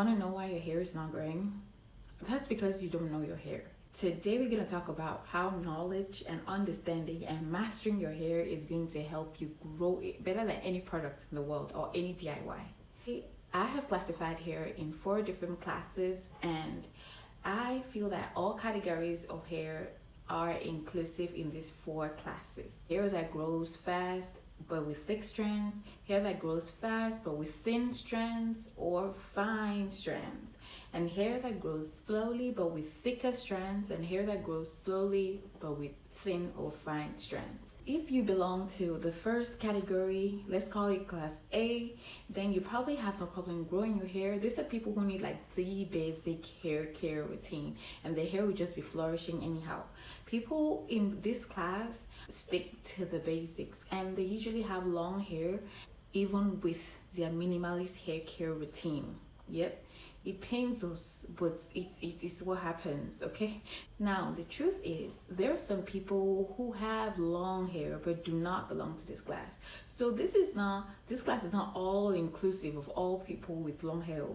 Want to know why your hair is not growing? That's because you don't know your hair. Today we're going to talk about how knowledge and understanding and mastering your hair is going to help you grow it better than any product in the world or any DIY. I have classified hair in 4 different classes, and I feel that all categories of hair are inclusive in these 4 classes. Hair that grows fast but with thick strands, hair that grows fast but with thin strands or fine strands, and hair that grows slowly but with thicker strands, and hair that grows slowly but with thin or fine strands. If you belong to the first category, let's call it class A, then you probably have no problem growing your hair. These are people who need like the basic hair care routine, and their hair will just be flourishing anyhow. People in this class stick to the basics, and they usually have long hair even with their minimalist hair care routine. Yep, it pains us, but it is what happens, okay? Now, the truth is, there are some people who have long hair but do not belong to this class. So this class is not all inclusive of all people with long hair.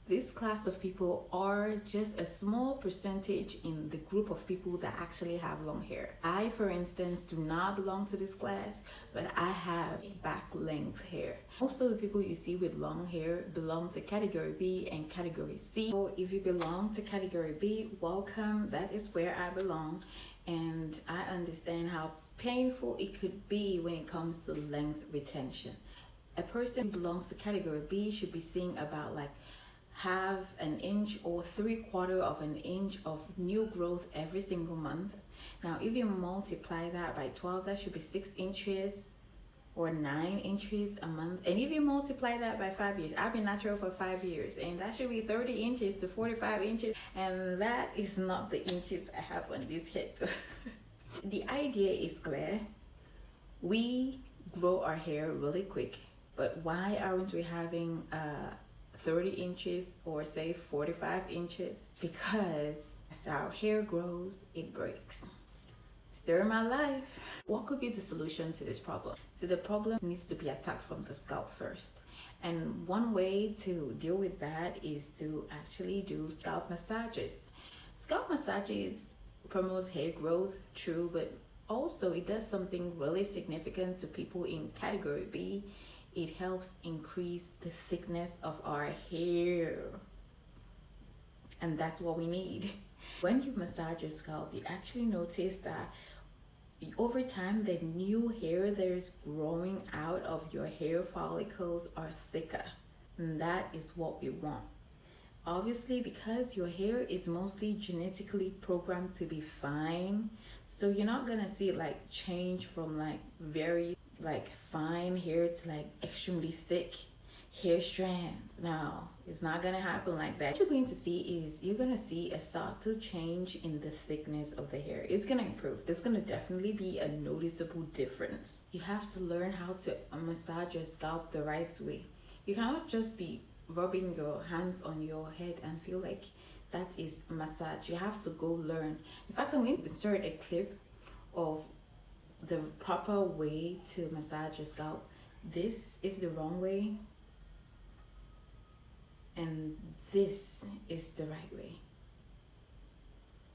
This class of people are just a small percentage in the group of people that actually have long hair. I, for instance, do not belong to this class, but I have back length hair. Most of the people you see with long hair belong to category B and category C. So if you belong to category B, welcome. That is where I belong, and I understand how painful it could be when it comes to length retention. A person who belongs to category B should be seeing about like half an inch or 3/4 of an inch of new growth every single month. Now, if you multiply that by 12, that should be 6 inches or 9 inches a month. And if you multiply that by 5 years, I've been natural for 5 years, and that should be 30 inches to 45 inches. And that is not the inches I have on this head. The idea is clear. We grow our hair really quick, but why aren't we having 30 inches or say 45 inches? Because as our hair grows, it breaks. Story of my life. What could be the solution to this problem? So the problem needs to be attacked from the scalp first. And one way to deal with that is to actually do scalp massages. Scalp massages promotes hair growth, true, but also it does something really significant to people in category B. It helps increase the thickness of our hair, and that's what we need. When you massage your scalp, you actually notice that over time the new hair that is growing out of your hair follicles are thicker, and that is what we want. Obviously, because your hair is mostly genetically programmed to be fine, so you're not gonna see like change from like very like fine hair to like extremely thick hair strands. No, it's not gonna happen like that. What you're going to see is you're gonna see a subtle change in the thickness of the hair. It's gonna improve. There's gonna definitely be a noticeable difference. You have to learn how to massage your scalp the right way. You cannot just be rubbing your hands on your head and feel like that is massage. You have to go learn. In fact, I'm going to insert a clip of the proper way to massage your scalp. This is the wrong way, and this is the right way.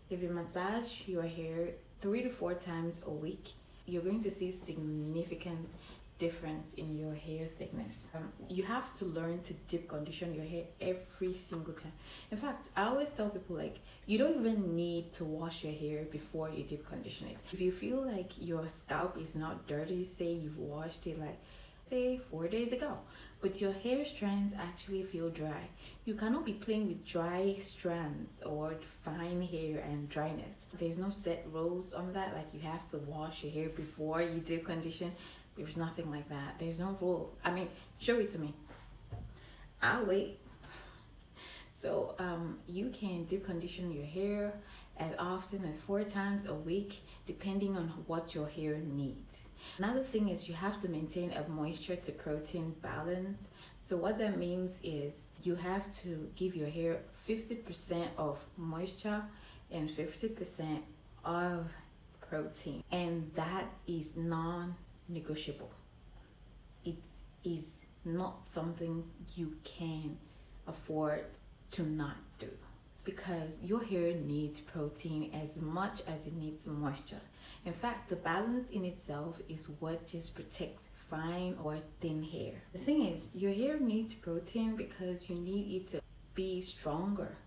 If you massage your hair 3 to 4 times a week, you're going to see significant difference in your hair thickness. You have to learn to deep condition your hair every single time. In fact, I always tell people like you don't even need to wash your hair before you deep condition it. If you feel like your scalp is not dirty, say you've washed it like say 4 days ago, but your hair strands actually feel dry, you cannot be playing with dry strands or fine hair and dryness. There's no set rules on that, like you have to wash your hair before you deep condition. There's nothing like that. There's no rule. I mean, show it to me. I'll wait. So you can deep condition your hair as often as 4 times a week, depending on what your hair needs. Another thing is you have to maintain a moisture to protein balance. So what that means is you have to give your hair 50% of moisture and 50% of protein, and that is non-negotiable. It is not something you can afford to not do, because your hair needs protein as much as it needs moisture. In fact, the balance in itself is what just protects fine or thin hair. The thing is, your hair needs protein because you need it to be stronger.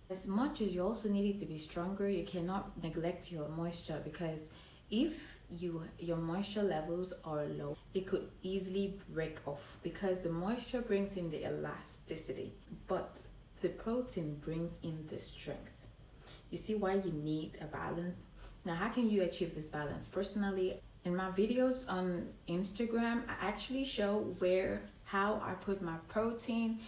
As much as you also need it to be stronger, you cannot neglect your moisture, because if your moisture levels are low, it could easily break off, because the moisture brings in the elasticity, but the protein brings in the strength. You see why you need a balance? Now, how can you achieve this balance? Personally, in my videos on Instagram, I actually show how I put my protein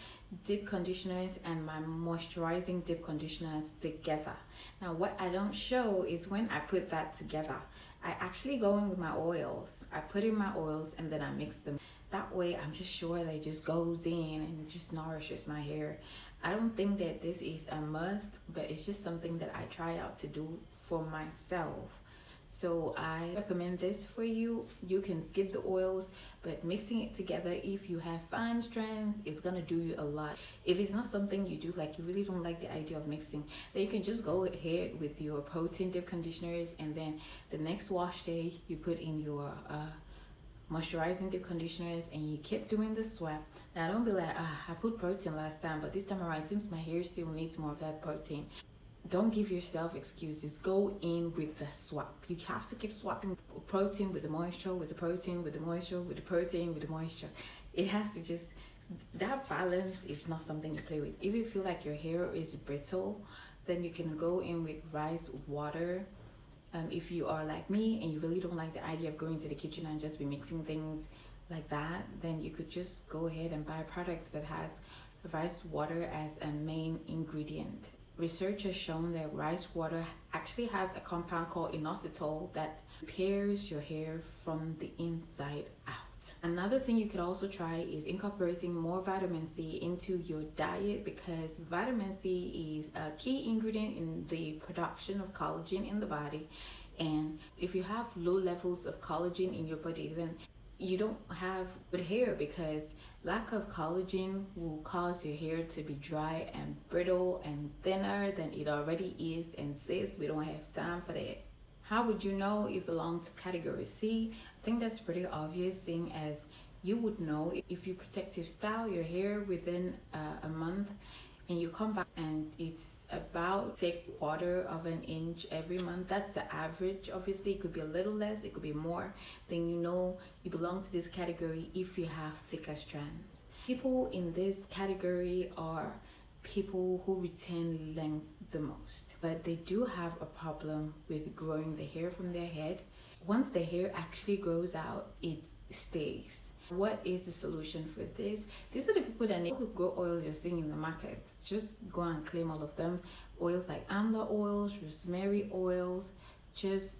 deep conditioners and my moisturizing deep conditioners together. Now, what I don't show is when I put that together, I actually go in with my oils. I put in my oils and then I mix them. That way, I'm just sure that it just goes in and it just nourishes my hair. I don't think that this is a must, but it's just something that I try out to do for myself. So I recommend this for you. You can skip the oils, but mixing it together, if you have fine strands, it's gonna do you a lot. If it's not something you do, like you really don't like the idea of mixing, then you can just go ahead with your protein dip conditioners, and then the next wash day you put in your moisturizing dip conditioners, and you keep doing the swap. Now don't be like, I put protein last time, but this time around it seems my hair still needs more of that protein. Don't give yourself excuses. Go in with the swap. You have to keep swapping protein with the moisture, with the protein, with the moisture, with the protein, with the moisture. It has to just, that balance is not something you play with. If you feel like your hair is brittle, then you can go in with rice water. If you are like me and you really don't like the idea of going to the kitchen and just be mixing things like that, then you could just go ahead and buy products that has rice water as a main ingredient. Research has shown that rice water actually has a compound called inositol that repairs your hair from the inside out. Another thing you could also try is incorporating more vitamin C into your diet, because vitamin C is a key ingredient in the production of collagen in the body. And if you have low levels of collagen in your body, then you don't have good hair, because lack of collagen will cause your hair to be dry and brittle and thinner than it already is. And sis, we don't have time for that. How would you know you belong to category C? I think that's pretty obvious, seeing as you would know if you protective style your hair within a month and you come back and it's about, say, 1/4 of an inch every month. That's the average. Obviously, it could be a little less, it could be more. Then you know you belong to this category if you have thicker strands. People in this category are people who retain length the most, but they do have a problem with growing the hair from their head. Once the hair actually grows out, it stays. What is the solution for this? These are the people that need to grow oils you're seeing in the market. Just go and claim all of them. Oils like amla oils, rosemary oils. Just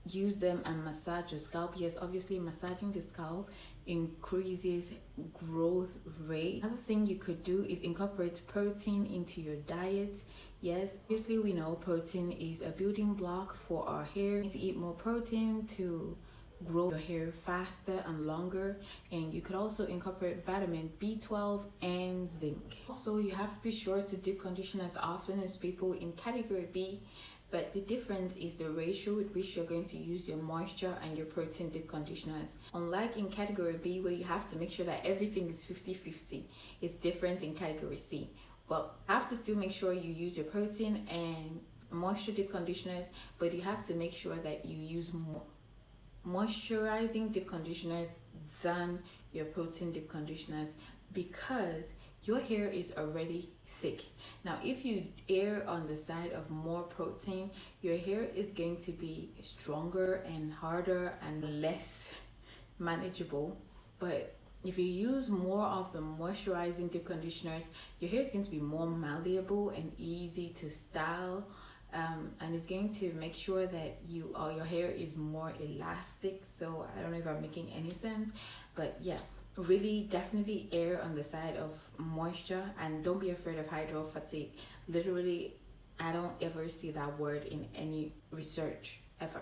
use them and massage your scalp. Yes, obviously massaging the scalp increases growth rate. Another thing you could do is incorporate protein into your diet. Yes, obviously we know protein is a building block for our hair. You need to eat more protein to grow your hair faster and longer, and you could also incorporate vitamin B12 and zinc. Also, you have to be sure to deep condition as often as people in category B, but the difference is the ratio with which you're going to use your moisture and your protein deep conditioners. Unlike in category B, where you have to make sure that everything is 50-50, it's different in category C. Well, you have to still make sure you use your protein and moisture deep conditioners, but you have to make sure that you use more moisturizing deep conditioners than your protein deep conditioners, because your hair is already thick. Now, if you err on the side of more protein, your hair is going to be stronger and harder and less manageable. But if you use more of the moisturizing deep conditioners, your hair is going to be more malleable and easy to style. And it's going to make sure that your hair is more elastic. So I don't know if I'm making any sense, but yeah, really definitely err on the side of moisture, and don't be afraid of hydro fatigue. Literally, I don't ever see that word in any research ever.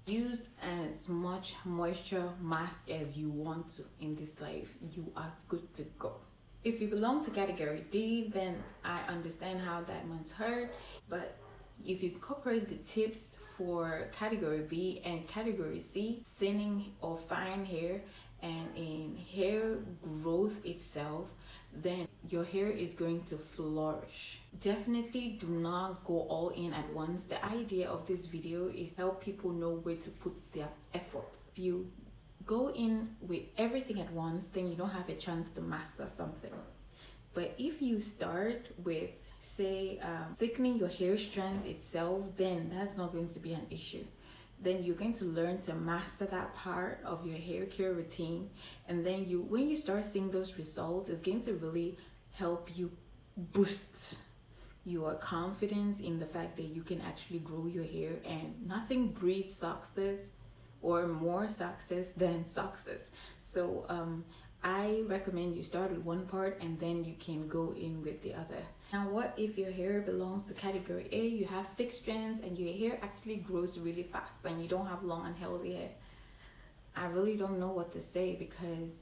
Use as much moisture mask as you want to in this life. You are good to go. If you belong to category D, then I understand how that must hurt. But if you incorporate the tips for category B and category C, thinning or fine hair, and in hair growth itself, then your hair is going to flourish. Definitely do not go all in at once. The idea of this video is help people know where to put their efforts. If you go in with everything at once, then you don't have a chance to master something. But if you start with, say, thickening your hair strands itself, then that's not going to be an issue. Then you're going to learn to master that part of your hair care routine, and then when you start seeing those results, it's going to really help you boost your confidence in the fact that you can actually grow your hair. And nothing breeds success or more success than success. So I recommend you start with one part and then you can go in with the other. Now, what if your hair belongs to category A? You have thick strands and your hair actually grows really fast and you don't have long and healthy hair. I really don't know what to say, because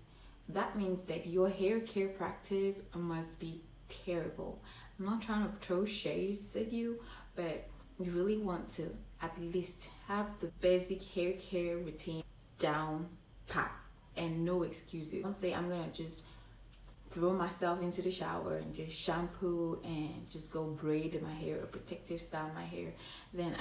that means that your hair care practice must be terrible. I'm not trying to throw shades at you, but you really want to at least have the basic hair care routine down pat and no excuses. Don't say I'm gonna just throw myself into the shower and just shampoo and just go braid my hair or protective style my hair. Then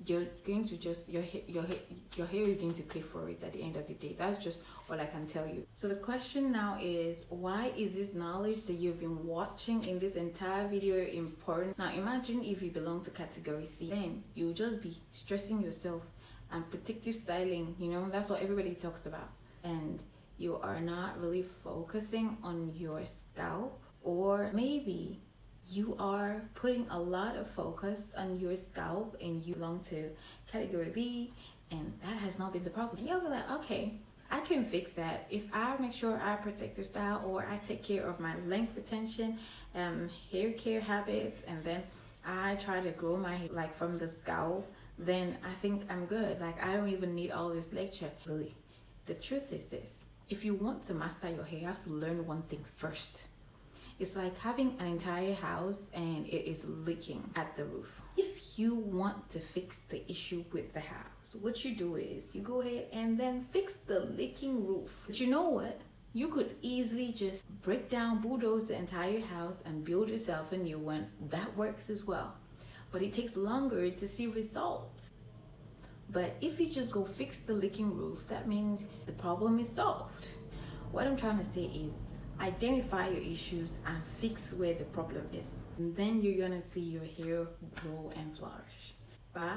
you're going to just your hair is going to pay for it at the end of the day. That's just all I can tell you. So the question now is, why is this knowledge that you've been watching in this entire video important? Now imagine if you belong to category C, then you'll just be stressing yourself and protective styling, that's what everybody talks about, and you are not really focusing on your scalp. Or maybe you are putting a lot of focus on your scalp and you belong to category B, and that has not been the problem. You'll be like, okay, I can fix that if I make sure I protective style, or I take care of my length retention, hair care habits, and then I try to grow my hair like from the scalp, then I think I'm good. Like, I don't even need all this lecture. Really, the truth is this: if you want to master your hair, you have to learn one thing first. It's like having an entire house and it is leaking at the roof. If you want to fix the issue with the house, what you do is you go ahead and then fix the leaking roof. But you know what? You could easily just break down, bulldoze the entire house and build yourself a new one. That works as well. But it takes longer to see results. But if you just go fix the leaking roof, that means the problem is solved. What I'm trying to say is, identify your issues and fix where the problem is. And then you're gonna see your hair grow and flourish.